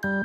Halo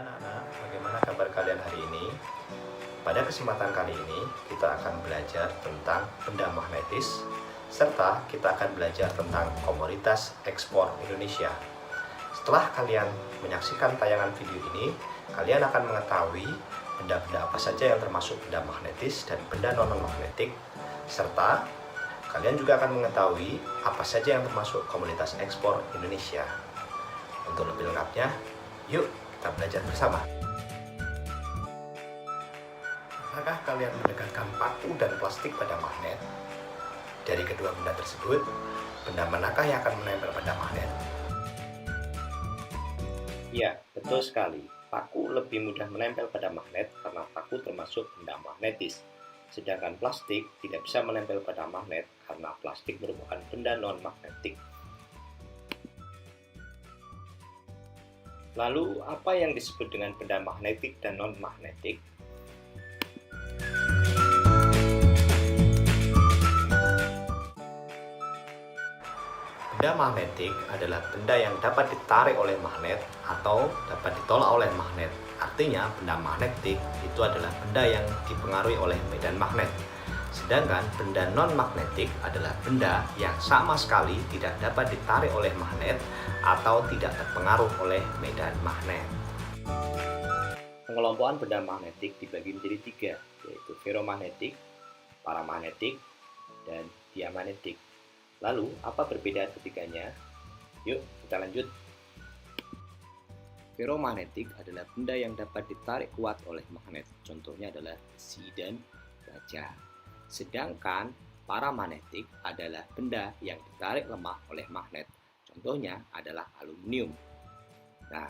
anak-anak, bagaimana kabar kalian hari ini? Pada kesempatan kali ini, kita akan belajar tentang benda magnetis, serta kita akan belajar tentang komoditas ekspor Indonesia. Setelah kalian menyaksikan tayangan video ini, kalian akan mengetahui benda-benda apa saja yang termasuk benda magnetis dan benda non-magnetik, serta kalian juga akan mengetahui apa saja yang termasuk komoditas ekspor Indonesia. Untuk lebih lengkapnya, yuk kita belajar bersama. Apakah kalian mendekatkan paku dan plastik pada magnet? Dari kedua benda tersebut, benda manakah yang akan menempel pada magnet? Ya, betul sekali. Paku lebih mudah menempel pada magnet karena paku termasuk benda magnetis. Sedangkan plastik tidak bisa menempel pada magnet karena plastik merupakan benda non-magnetik. Lalu, apa yang disebut dengan benda magnetik dan non-magnetik? Benda magnetik adalah benda yang dapat ditarik oleh magnet atau dapat ditolak oleh magnet. Artinya, benda magnetik itu adalah benda yang dipengaruhi oleh medan magnet. Sedangkan benda non-magnetik adalah benda yang sama sekali tidak dapat ditarik oleh magnet atau tidak terpengaruh oleh medan magnet. Pengelompokan benda magnetik dibagi menjadi tiga, yaitu ferromagnetik, paramagnetik, dan diamagnetik. Lalu, apa perbedaan ketiganya? Yuk, kita lanjut. Ferromagnetik adalah benda yang dapat ditarik kuat oleh magnet. Contohnya adalah besi dan baja. Sedangkan paramagnetik adalah benda yang ditarik lemah oleh magnet. Contohnya adalah aluminium. Nah,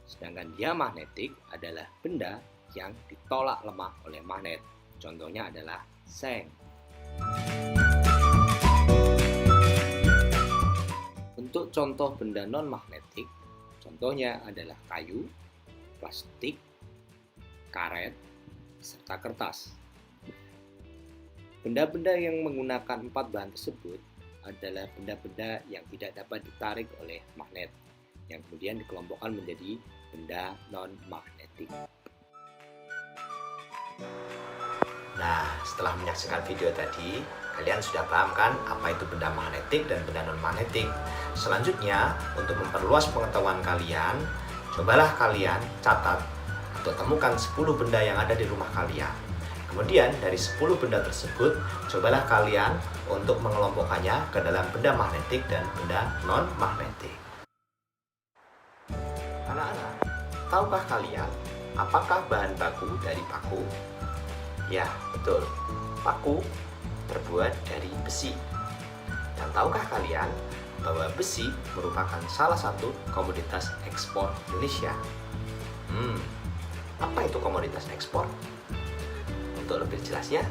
sedangkan diamagnetik adalah benda yang ditolak lemah oleh magnet. Contohnya adalah seng. Untuk contoh benda non-magnetik, contohnya adalah kayu, plastik, karet, serta kertas. Benda-benda yang menggunakan 4 bahan tersebut adalah benda-benda yang tidak dapat ditarik oleh magnet, yang kemudian dikelompokkan menjadi benda non-magnetik. Nah, setelah menyaksikan video tadi, kalian sudah paham kan apa itu benda magnetik dan benda non-magnetik? Selanjutnya, untuk memperluas pengetahuan kalian, cobalah kalian catat atau temukan 10 benda yang ada di rumah kalian. Kemudian dari 10 benda tersebut, cobalah kalian untuk mengelompokkannya ke dalam benda magnetik dan benda non-magnetik. Anak-anak, tahukah kalian apakah bahan baku dari paku? Ya, betul. Paku terbuat dari besi. Dan tahukah kalian bahwa besi merupakan salah satu komoditas ekspor Indonesia? Apa itu komoditas ekspor? Untuk lebih jelasnya,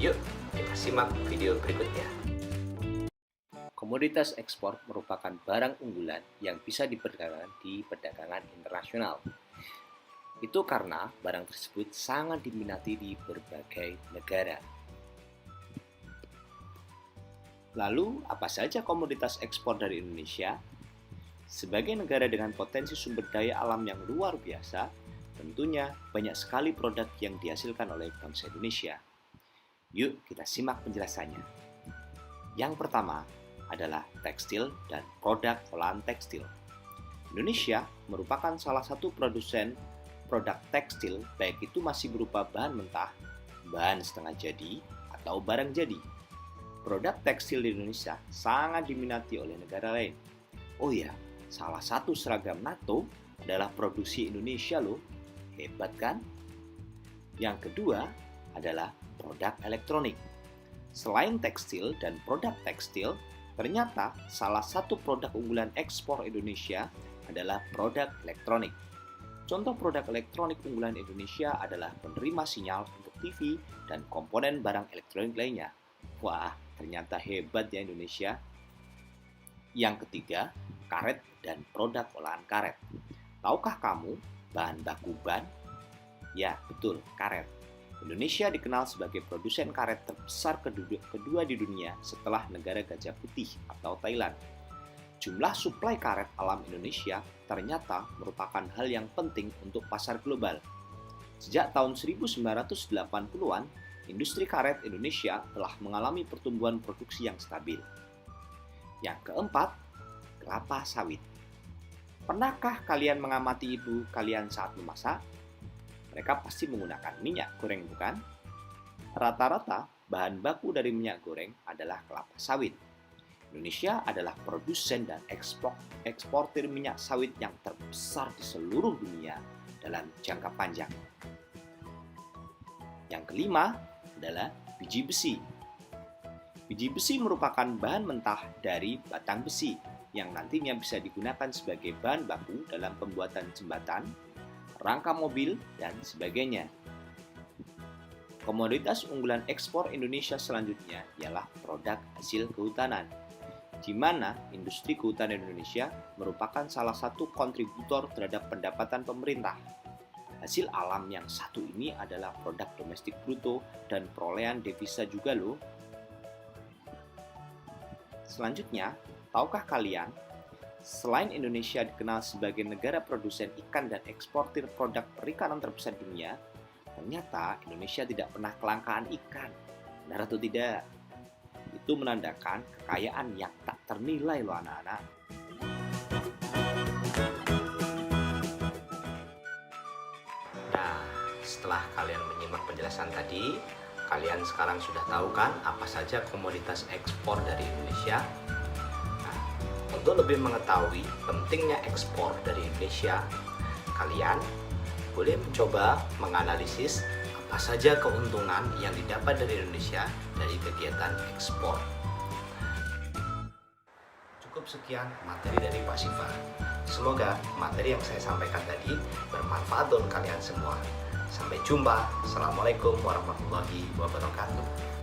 yuk kita simak video berikutnya. Komoditas ekspor merupakan barang unggulan yang bisa diperdagangkan di perdagangan internasional. Itu karena barang tersebut sangat diminati di berbagai negara. Lalu, apa saja komoditas ekspor dari Indonesia? Sebagai negara dengan potensi sumber daya alam yang luar biasa, tentunya banyak sekali produk yang dihasilkan oleh bangsa Indonesia. Yuk kita simak penjelasannya. Yang pertama adalah tekstil dan produk olahan tekstil. Indonesia merupakan salah satu produsen produk tekstil, baik itu masih berupa bahan mentah, bahan setengah jadi, atau barang jadi. Produk tekstil di Indonesia sangat diminati oleh negara lain. Oh ya, salah satu seragam NATO adalah produksi Indonesia loh. Hebat kan? Yang kedua adalah produk elektronik. Selain tekstil dan produk tekstil, ternyata salah satu produk unggulan ekspor Indonesia adalah produk elektronik. Contoh produk elektronik unggulan Indonesia adalah penerima sinyal untuk TV dan komponen barang elektronik lainnya. Wah, ternyata hebat ya Indonesia. Yang ketiga, karet dan produk olahan karet. Tahukah kamu bahan baku ban? Ya, betul, karet. Indonesia dikenal sebagai produsen karet terbesar kedua di dunia setelah negara Gajah Putih atau Thailand. Jumlah suplai karet alam Indonesia ternyata merupakan hal yang penting untuk pasar global. Sejak tahun 1980-an, industri karet Indonesia telah mengalami pertumbuhan produksi yang stabil. Yang keempat, kelapa sawit. Pernahkah kalian mengamati ibu kalian saat memasak? Mereka pasti menggunakan minyak goreng, bukan? Rata-rata, bahan baku dari minyak goreng adalah kelapa sawit. Indonesia adalah produsen dan eksportir minyak sawit yang terbesar di seluruh dunia dalam jangka panjang. Yang kelima adalah biji besi. Biji besi merupakan bahan mentah dari batang besi yang nantinya bisa digunakan sebagai bahan baku dalam pembuatan jembatan, rangka mobil, dan sebagainya. Komoditas unggulan ekspor Indonesia selanjutnya ialah produk hasil kehutanan, di mana industri kehutanan Indonesia merupakan salah satu kontributor terhadap pendapatan pemerintah. Hasil alam yang satu ini adalah produk domestik bruto dan perolehan devisa juga loh. Selanjutnya, tahukah kalian, selain Indonesia dikenal sebagai negara produsen ikan dan eksportir produk perikanan terbesar dunia, ternyata Indonesia tidak pernah kelangkaan ikan. Benar atau tidak? Itu menandakan kekayaan yang tak ternilai loh anak-anak. Nah, setelah kalian menyimak penjelasan tadi, kalian sekarang sudah tahu kan apa saja komoditas ekspor dari Indonesia? Nah, untuk lebih mengetahui pentingnya ekspor dari Indonesia, kalian boleh mencoba menganalisis apa saja keuntungan yang didapat dari Indonesia dari kegiatan ekspor. Cukup sekian materi dari Pak Siva. Semoga materi yang saya sampaikan tadi bermanfaat untuk kalian semua. Sampai jumpa. Assalamualaikum warahmatullahi wabarakatuh.